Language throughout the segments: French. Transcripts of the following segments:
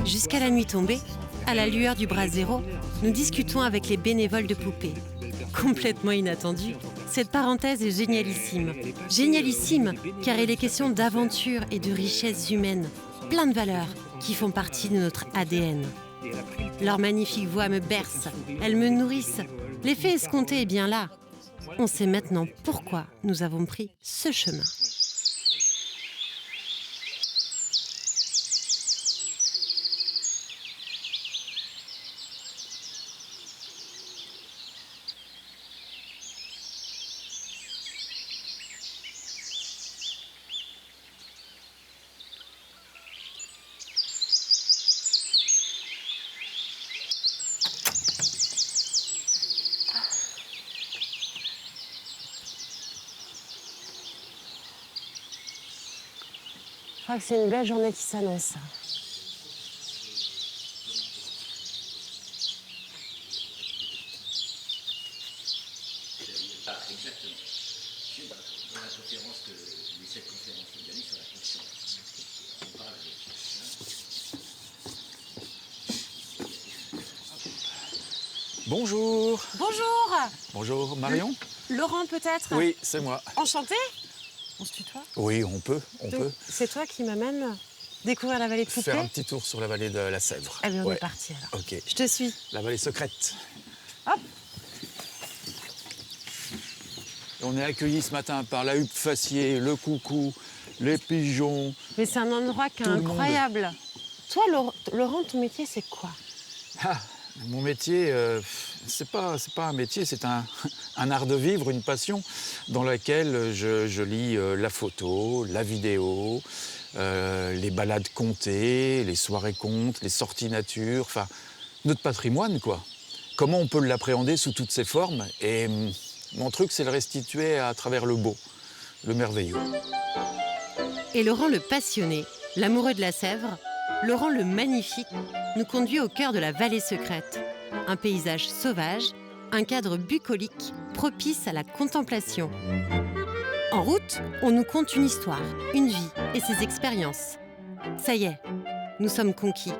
Jusqu'à la nuit tombée, à la lueur du brasero, nous discutons avec les bénévoles de poupées. Complètement inattendu, cette parenthèse est génialissime. Génialissime, car il est question d'aventure et de richesses humaines, plein de valeurs qui font partie de notre ADN. Leur magnifique voix me berce, elles me nourrissent. L'effet escompté est bien là. On sait maintenant pourquoi nous avons pris ce chemin. Je crois que c'est une belle journée qui s'annonce. Exactement. Dans la conférence que cette conférence organise sur la fonction. On parle de... Bonjour. Bonjour. Bonjour, Marion. Laurent peut-être? Oui, c'est moi. Enchanté. On se tutoie? Oui, on peut. C'est toi qui m'amène découvrir la vallée de Poupée? Faire un petit tour sur la vallée de la Sèvre. Eh bien, on est parti alors. Ok. Je te suis. La vallée secrète. Hop. On est accueillis ce matin par la huppe faciée, le coucou, les pigeons. Mais c'est un endroit qui est Tout le monde. incroyable. Toi, Laurent, ton métier, c'est quoi? Ah, mon métier, c'est pas un métier, c'est un art de vivre, une passion dans laquelle je lis la photo, la vidéo, les balades comptées, les soirées contes, les sorties nature, enfin, notre patrimoine, quoi. Comment on peut l'appréhender sous toutes ses formes? Et mon truc, c'est le restituer à travers le beau, le merveilleux. Et Laurent le passionné, l'amoureux de la Sèvre, Laurent le magnifique, nous conduit au cœur de la vallée secrète. Un paysage sauvage, un cadre bucolique propice à la contemplation. En route, on nous conte une histoire, une vie et ses expériences. Ça y est, nous sommes conquis.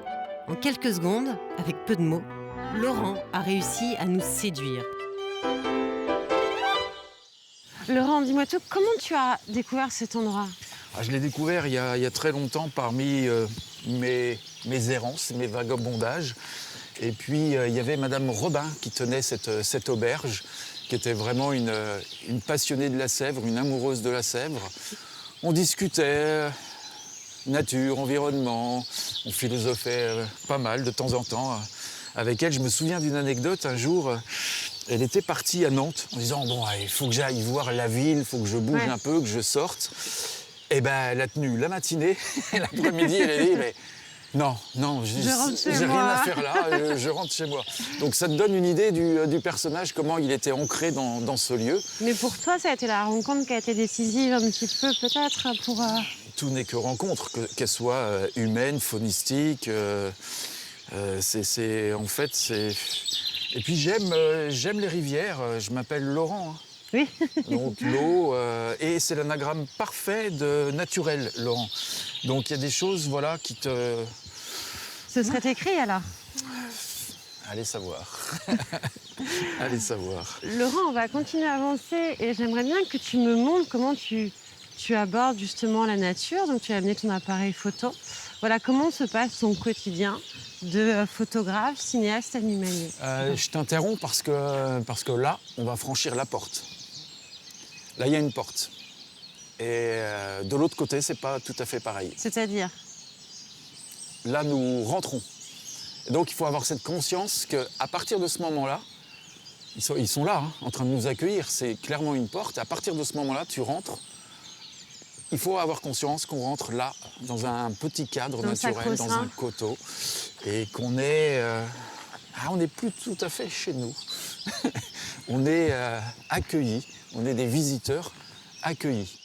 En quelques secondes, avec peu de mots, Laurent a réussi à nous séduire. Laurent, dis-moi tout, comment tu as découvert cet endroit? Je l'ai découvert il y a très longtemps parmi mes errances, mes vagabondages. Et puis, il y avait Madame Robin qui tenait cette auberge, qui était vraiment une passionnée de la Sèvre, une amoureuse de la Sèvre. On discutait nature, environnement, on philosophait pas mal de temps en temps avec elle. Je me souviens d'une anecdote, un jour, elle était partie à Nantes en disant « Bon, il faut que j'aille voir la ville, il faut que je bouge un peu, que je sorte ». Et ben, elle a tenu la matinée, l'après-midi, elle a dit mais non, j'ai rien à faire là, je rentre chez moi. Donc ça te donne une idée du personnage, comment il était ancré dans ce lieu. Mais pour toi, ça a été la rencontre qui a été décisive un petit peu peut-être pour... Tout n'est que rencontre, qu'elle soit humaine, faunistique. En fait, c'est... Et puis j'aime les rivières, je m'appelle Laurent. Hein. Oui. Donc l'eau, et c'est l'anagramme parfait de naturel, Laurent. Donc il y a des choses, voilà, qui te... Ce serait écrit alors? Allez savoir. Allez savoir. Laurent, on va continuer à avancer et j'aimerais bien que tu me montres comment tu abordes justement la nature. Donc tu as amené ton appareil photo. Voilà, comment se passe son quotidien de photographe, cinéaste, animalier? Je t'interromps parce que là, on va franchir la porte. Là, il y a une porte. Et de l'autre côté, c'est pas tout à fait pareil. C'est-à-dire? Là, nous rentrons. Et donc, il faut avoir cette conscience qu'à partir de ce moment-là, ils sont là, hein, en train de nous accueillir. C'est clairement une porte. À partir de ce moment-là, tu rentres. Il faut avoir conscience qu'on rentre là, dans un petit cadre naturel, dans un coteau. Et qu'on est... on n'est plus tout à fait chez nous. On est accueillis. On est des visiteurs accueillis.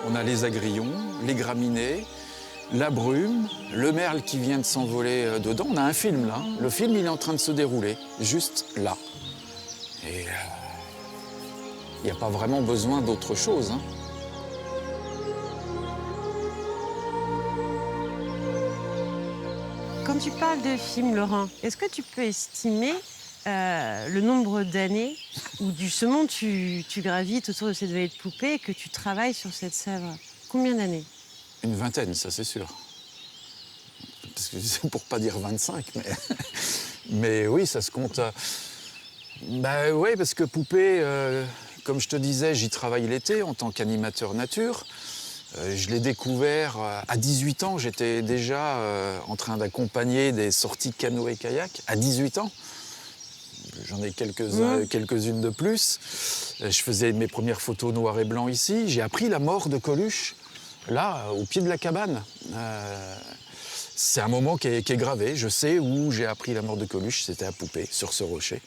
On a les agrillons, les graminées, la brume, le merle qui vient de s'envoler dedans. On a un film là. Le film, il est en train de se dérouler, juste là. Et il n'y a pas vraiment besoin d'autre chose, hein. Quand tu parles de film, Laurent, est-ce que tu peux estimer le nombre d'années où justement tu gravites autour de cette vallée de poupées et que tu travailles sur cette Sèvre? Combien d'années? Une vingtaine, ça c'est sûr. Parce que c'est pour pas dire 25, mais, mais oui, ça se compte. Bah oui, parce que Poupée, comme je te disais, j'y travaille l'été en tant qu'animateur nature. Je l'ai découvert à 18 ans. J'étais déjà en train d'accompagner des sorties canoë-kayak à 18 ans. J'en ai quelques-unes de plus. Je faisais mes premières photos noir et blanc ici. J'ai appris la mort de Coluche, là, au pied de la cabane. C'est un moment qui est gravé. Je sais où j'ai appris la mort de Coluche. C'était à Poupée, sur ce rocher.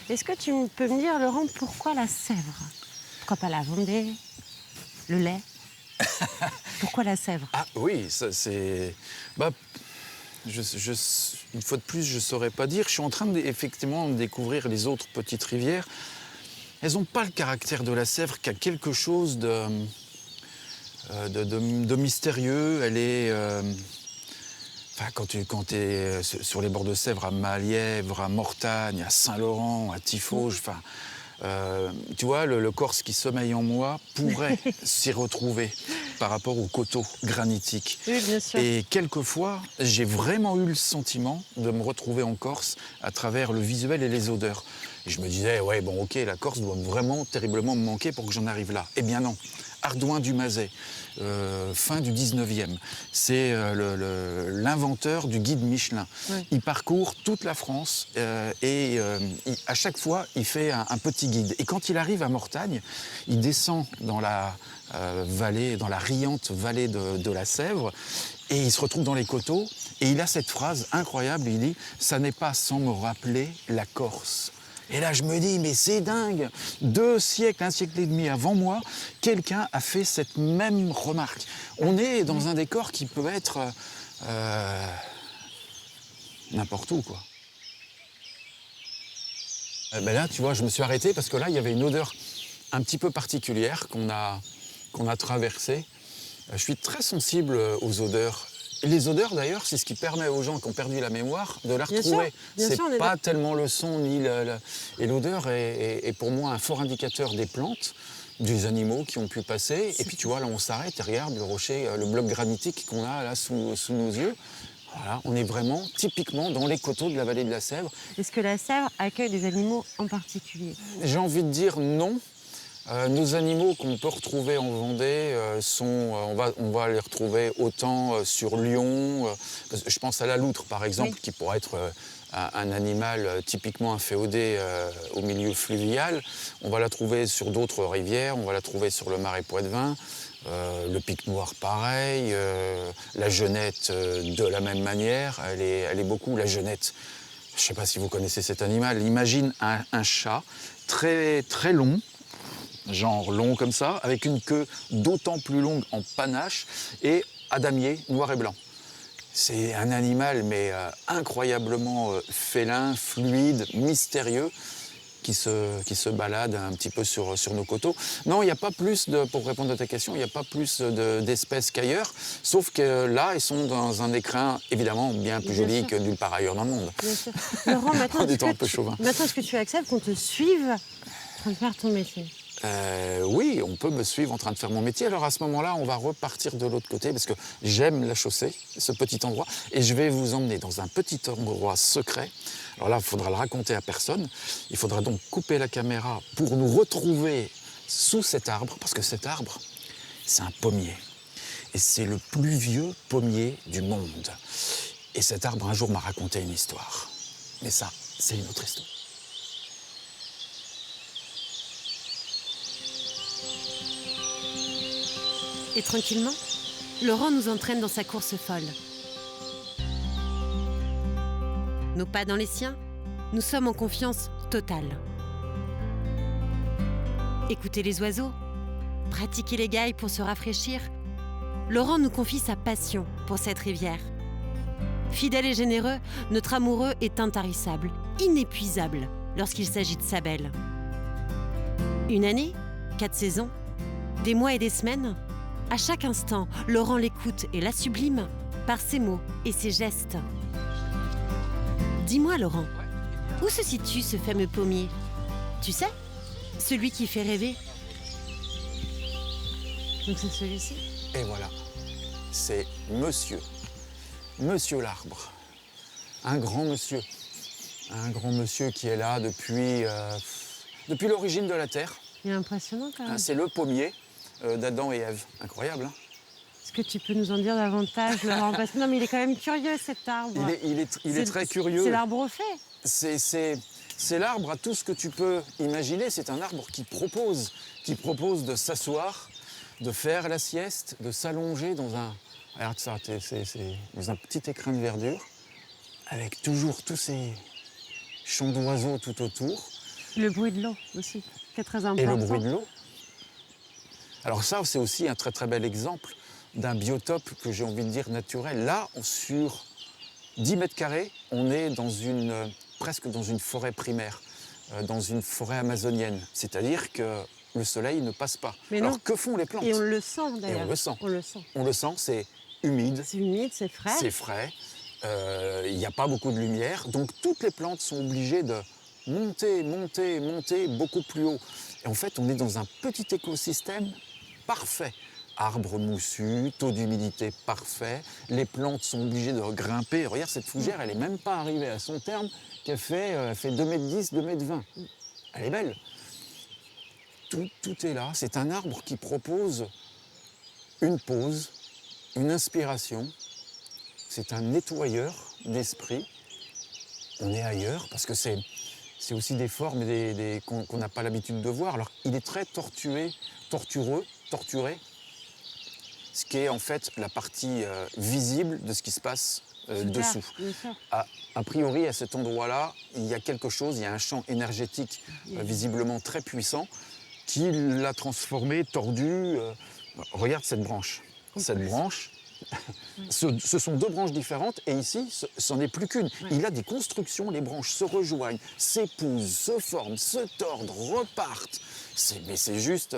Est-ce que tu peux me dire, Laurent, pourquoi la Sèvre? Pourquoi pas la Vendée? Le lait? Pourquoi la Sèvre? Ah oui, ça c'est... Bah, une fois de plus, je ne saurais pas dire. Je suis en train effectivement de découvrir les autres petites rivières. Elles n'ont pas le caractère de la Sèvre qui a quelque chose de mystérieux. Elle est... Enfin, quand tu es sur les bords de Sèvre, à Malièvre, à Mortagne, à Saint-Laurent, à Tiffauges, enfin... tu vois, le Corse qui sommeille en moi pourrait s'y retrouver par rapport aux coteaux granitiques. Oui, bien sûr. Et quelquefois, j'ai vraiment eu le sentiment de me retrouver en Corse à travers le visuel et les odeurs. Et je me disais, ouais, bon, ok, la Corse doit vraiment terriblement me manquer pour que j'en arrive là. Eh bien non. Ardouin du Mazet, fin du 19e. C'est l'inventeur du guide Michelin. Ouais. Il parcourt toute la France et à chaque fois, il fait un petit guide. Et quand il arrive à Mortagne, il descend dans la vallée, dans la riante vallée de la Sèvre, et il se retrouve dans les coteaux. Et il a cette phrase incroyable, il dit « Ça n'est pas sans me rappeler la Corse ». Et là, je me dis, mais c'est dingue. 2 siècles, 1 siècle et demi avant moi, quelqu'un a fait cette même remarque. On est dans un décor qui peut être n'importe où, quoi. Ben là, tu vois, je me suis arrêté parce que là, il y avait une odeur un petit peu particulière qu'on a traversée. Je suis très sensible aux odeurs. Les odeurs, d'ailleurs, c'est ce qui permet aux gens qui ont perdu la mémoire de la retrouver. C'est pas tellement le son ni et l'odeur est pour moi un fort indicateur des plantes, des animaux qui ont pu passer. Et puis tu vois, là on s'arrête et regarde le rocher, le bloc granitique qu'on a là sous nos yeux. Voilà, on est vraiment typiquement dans les coteaux de la vallée de la Sèvre. Est-ce que la Sèvre accueille des animaux en particulier? J'ai envie de dire non. Nos animaux qu'on peut retrouver en Vendée on va les retrouver autant sur Lyon. Je pense à la loutre, par exemple, oui, qui pourrait être un animal typiquement inféodé au milieu fluvial. On va la trouver sur d'autres rivières, on va la trouver sur le Marais Poitevin. Le pic noir, pareil. La genette, de la même manière. Elle est beaucoup, la genette. Je ne sais pas si vous connaissez cet animal. Imagine un chat très, très long, genre long comme ça, avec une queue d'autant plus longue en panache et à damier noir et blanc. C'est un animal mais incroyablement félin, fluide, mystérieux, qui se balade un petit peu sur nos coteaux. Non, il n'y a pas plus pour répondre à ta question, il n'y a pas plus d'espèces qu'ailleurs, sauf que là, ils sont dans un écrin évidemment bien plus joli que nulle part ailleurs dans le monde. Bien sûr. Laurent, maintenant, est-ce que tu acceptes qu'on te suive en train de faire ton métier? Oui, on peut me suivre en train de faire mon métier. Alors à ce moment-là, on va repartir de l'autre côté parce que j'aime la chaussée, ce petit endroit, et je vais vous emmener dans un petit endroit secret. Alors là, il faudra le raconter à personne. Il faudra donc couper la caméra pour nous retrouver sous cet arbre, parce que cet arbre, c'est un pommier. Et c'est le plus vieux pommier du monde. Et cet arbre, un jour, m'a raconté une histoire. Mais ça, c'est une autre histoire. Et tranquillement, Laurent nous entraîne dans sa course folle. Nos pas dans les siens, nous sommes en confiance totale. Écoutez les oiseaux, pratiquer les gailles pour se rafraîchir, Laurent nous confie sa passion pour cette rivière. Fidèle et généreux, notre amoureux est intarissable, inépuisable lorsqu'il s'agit de sa belle. Une année, 4 saisons, des mois et des semaines, à chaque instant, Laurent l'écoute et la sublime par ses mots et ses gestes. Dis-moi, Laurent, où se situe ce fameux pommier? Tu sais, celui qui fait rêver. Donc c'est celui-ci? Et voilà, c'est Monsieur l'Arbre. Un grand monsieur qui est là depuis l'origine de la Terre. Il est impressionnant quand même. C'est le pommier d'Adam et Ève. Incroyable, hein? Est-ce que tu peux nous en dire davantage, Laurent? Parce que non, mais il est quand même curieux, cet arbre. Il est très curieux. C'est l'arbre au fait. C'est l'arbre à tout ce que tu peux imaginer. C'est un arbre qui propose de s'asseoir, de faire la sieste, de s'allonger dans un... Regarde ça, c'est dans un petit écrin de verdure, avec toujours tous ces chants d'oiseaux tout autour. Le bruit de l'eau aussi, qui est très important. Et le bruit de l'eau. Alors ça, c'est aussi un très très bel exemple d'un biotope que j'ai envie de dire naturel. Là, sur 10 mètres carrés, on est presque dans une forêt primaire, dans une forêt amazonienne. C'est-à-dire que le soleil ne passe pas. Mais alors non. Que font les plantes? Et on le sent d'ailleurs. Et on le sent. On le sent. On le sent, c'est humide. C'est humide, c'est frais. C'est frais. Il n'y a pas beaucoup de lumière. Donc toutes les plantes sont obligées de monter beaucoup plus haut. Et en fait, on est dans un petit écosystème parfait. Arbres moussus, taux d'humidité parfait. Les plantes sont obligées de grimper. Regarde, cette fougère, elle n'est même pas arrivée à son terme, qu'elle fait 2,10 m, 2,20 m. Elle est belle. Tout est là. C'est un arbre qui propose une pause, une inspiration. C'est un nettoyeur d'esprit. On est ailleurs parce que c'est aussi des formes qu'on n'a pas l'habitude de voir. Alors, il est très torturé, ce qui est en fait la partie visible de ce qui se passe dessous. A priori, à cet endroit-là, il y a quelque chose, il y a un champ énergétique visiblement très puissant qui l'a transformé, tordu. Regarde cette branche. Cette branche, ce sont deux branches différentes et ici, ce n'est plus qu'une. Ouais. Il a des constructions, les branches se rejoignent, s'épousent, se forment, se tordent, repartent. Mais c'est juste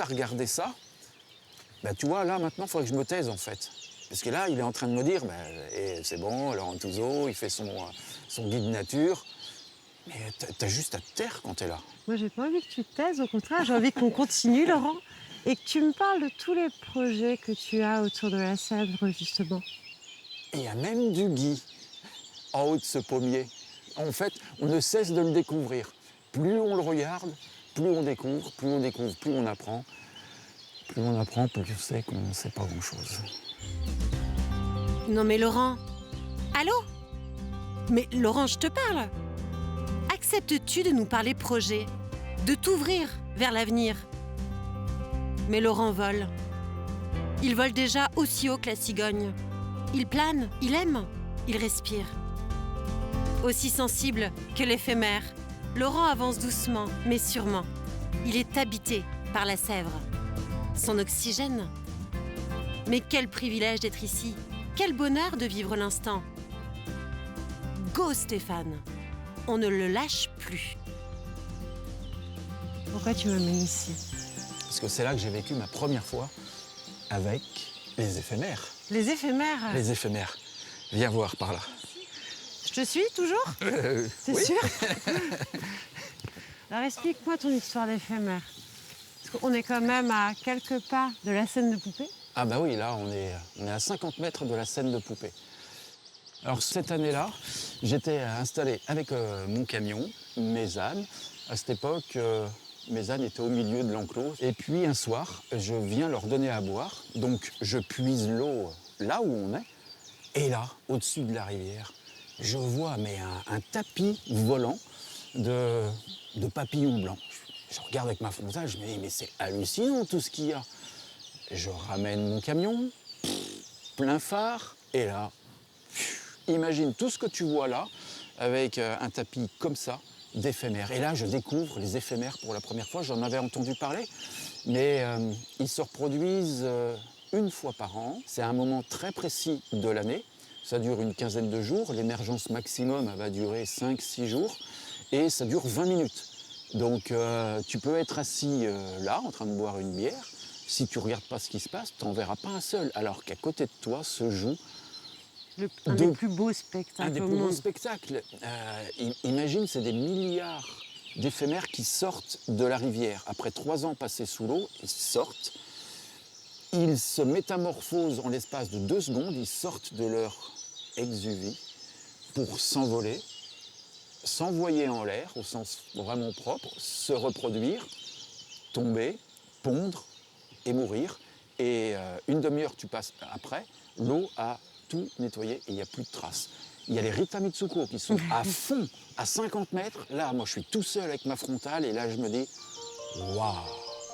à regarder ça. Ben, tu vois, là, maintenant, il faudrait que je me taise, en fait. Parce que là, il est en train de me dire, c'est bon, Laurent Touzeau, il fait son guide nature. Mais t'as juste à te taire quand t'es là. Moi, j'ai pas envie que tu te taises, au contraire, j'ai envie qu'on continue, Laurent. Et que tu me parles de tous les projets que tu as autour de la Sèvre, justement. Et il y a même du gui en haut de ce pommier. En fait, on ne cesse de le découvrir. Plus on le regarde, plus on découvre, plus on apprend. Plus on apprend, plus on sait qu'on ne sait pas grand-chose. Non mais Laurent, allô? Mais Laurent, je te parle. Acceptes-tu de nous parler projet, de t'ouvrir vers l'avenir? Mais Laurent vole. Il vole déjà aussi haut que la cigogne. Il plane, il aime, il respire. Aussi sensible que l'éphémère, Laurent avance doucement, mais sûrement. Il est habité par la Sèvre. Son oxygène. Mais quel privilège d'être ici. Quel bonheur de vivre l'instant. Go Stéphane. On ne le lâche plus. Pourquoi tu m'amènes ici? Parce que c'est là que j'ai vécu ma première fois avec les éphémères. Les éphémères? Les éphémères. Viens voir par là. Je te suis toujours? C'est oui. sûr? Alors explique-moi ton histoire d'éphémère. Parce qu'on est quand même à quelques pas de la scène de poupée. Ah bah oui, là on est à 50 mètres de la scène de poupée. Alors cette année-là, j'étais installé avec mon camion, mes ânes. À cette époque, mes ânes étaient au milieu de l'enclos. Et puis un soir, je viens leur donner à boire. Donc je puise l'eau là où on est. Et là, au-dessus de la rivière, je vois un tapis volant de papillons blancs. Je regarde avec ma frontale, je me dis, mais c'est hallucinant tout ce qu'il y a. Je ramène mon camion, plein phare, et là, imagine tout ce que tu vois là, avec un tapis comme ça, d'éphémères. Et là, je découvre les éphémères pour la première fois. J'en avais entendu parler, mais ils se reproduisent une fois par an. C'est un moment très précis de l'année. Ça dure une quinzaine de jours. L'émergence maximum elle va durer 5-6 jours. Et ça dure 20 minutes. Donc tu peux être assis là, en train de boire une bière. Si tu ne regardes pas ce qui se passe, tu n'en verras pas un seul. Alors qu'à côté de toi se joue Un des plus beaux spectacles un des au plus beaux monde. spectacles. Imagine, c'est des milliards d'éphémères qui sortent de la rivière. Après 3 ans passés sous l'eau, ils sortent. Ils se métamorphosent en l'espace de 2 secondes. Ils sortent de leur exuvie pour s'envoler, s'envoyer en l'air, au sens vraiment propre, se reproduire, tomber, pondre et mourir. Et une demi-heure, tu passes après, l'eau a tout nettoyé et il n'y a plus de traces. Il y a les Rita Mitsuko qui sont à fond, à 50 mètres. Là, moi, je suis tout seul avec ma frontale et là, je me dis, waouh!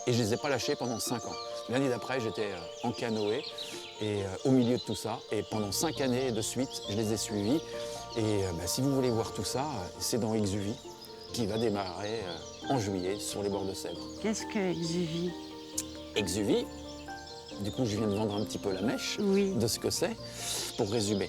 Et je ne les ai pas lâchés pendant 5 ans. L'année d'après, j'étais en canoë et au milieu de tout ça. Et pendant 5 années de suite, je les ai suivis. Et si vous voulez voir tout ça, c'est dans Exuvie qui va démarrer en juillet sur les bords de Sèvres. Qu'est-ce que Exuvie? Exuvie, du coup, je viens de vendre un petit peu la mèche Oui. de ce que c'est. Pour résumer,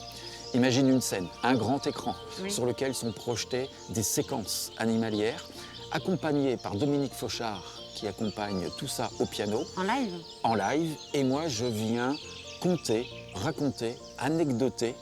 imagine une scène, un grand écran Oui. sur lequel sont projetées des séquences animalières, accompagnées par Dominique Fauchard, qui accompagne tout ça au piano, En live? en live. Et moi, je viens conter, raconter, anecdoter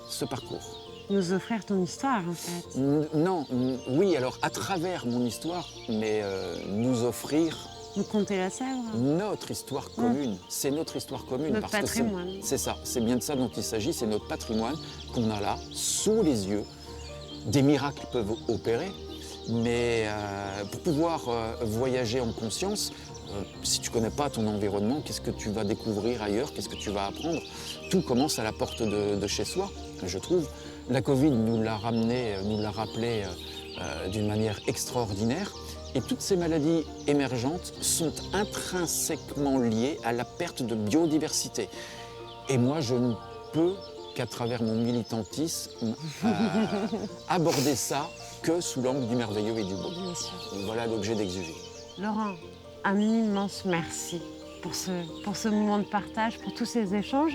ce parcours. Nous offrir ton histoire, en fait. Non, oui, alors à travers mon histoire, mais nous offrir Nous conter la Sèvre. notre histoire commune. C'est notre histoire commune. Notre parce que patrimoine. c'est ça, c'est bien de ça dont il s'agit, c'est notre patrimoine qu'on a là, sous les yeux. Des miracles peuvent opérer, mais pour pouvoir voyager en conscience, si tu ne connais pas ton environnement, qu'est-ce que tu vas découvrir ailleurs, qu'est-ce que tu vas apprendre? Tout commence à la porte de chez soi, je trouve. La Covid nous l'a ramené, nous l'a rappelé d'une manière extraordinaire. Et toutes ces maladies émergentes sont intrinsèquement liées à la perte de biodiversité. Et moi, je ne peux qu'à travers mon militantisme aborder ça que sous l'angle du merveilleux et du beau. Bien sûr. Voilà l'objet d'Exuvie. Laurent, un immense merci pour ce moment de partage, pour tous ces échanges.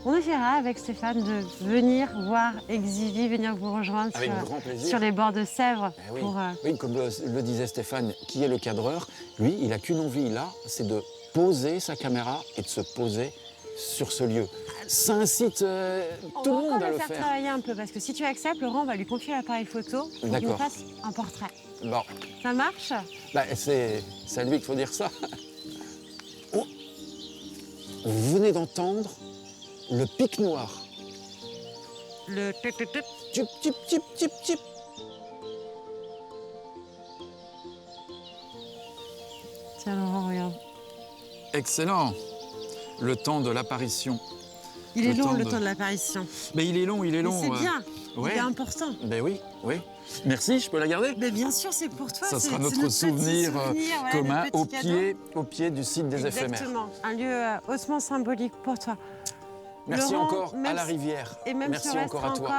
On essaiera avec Stéphane de venir voir Exuvie, venir vous rejoindre Avec grand plaisir. sur les bords de Sèvres. Eh oui. Pour, Oui, comme le disait Stéphane, qui est le cadreur, lui, il n'a qu'une envie là, c'est de poser sa caméra et de se poser sur ce lieu. Ça incite tout le monde à On va le encore le faire travailler un peu, parce que si tu acceptes, Laurent, on va lui confier l'appareil photo pour qu'il nous D'accord. fasse un portrait. Bon, Ça marche? c'est à lui qu'il faut dire ça. Oh. Vous venez d'entendre le pic noir. Le tut-tut-tut. Tip, tip, tip, tip, tip. Tiens, Laurent, regarde. Excellent. Le temps de l'apparition. Il est long, le de- temps de l'apparition. Mais il est long, il est Mais long. c'est bien, ouais. il est important. Ben oui, oui. Merci, je peux la garder? Mais bien sûr, c'est pour toi. Ça c'est- sera c'est notre petit souvenir voilà, commun le petit cadeau. au pied du site des éphémères. Exactement, un lieu hautement symbolique pour toi. Merci Laurent, encore à même la si- rivière. Et même Merci si on reste encore à toi.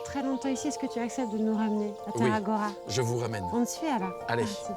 très longtemps ici, est-ce que tu acceptes de nous ramener à Oui. Terragora? Je vous ramène. On te suit alors. Allez. Parti.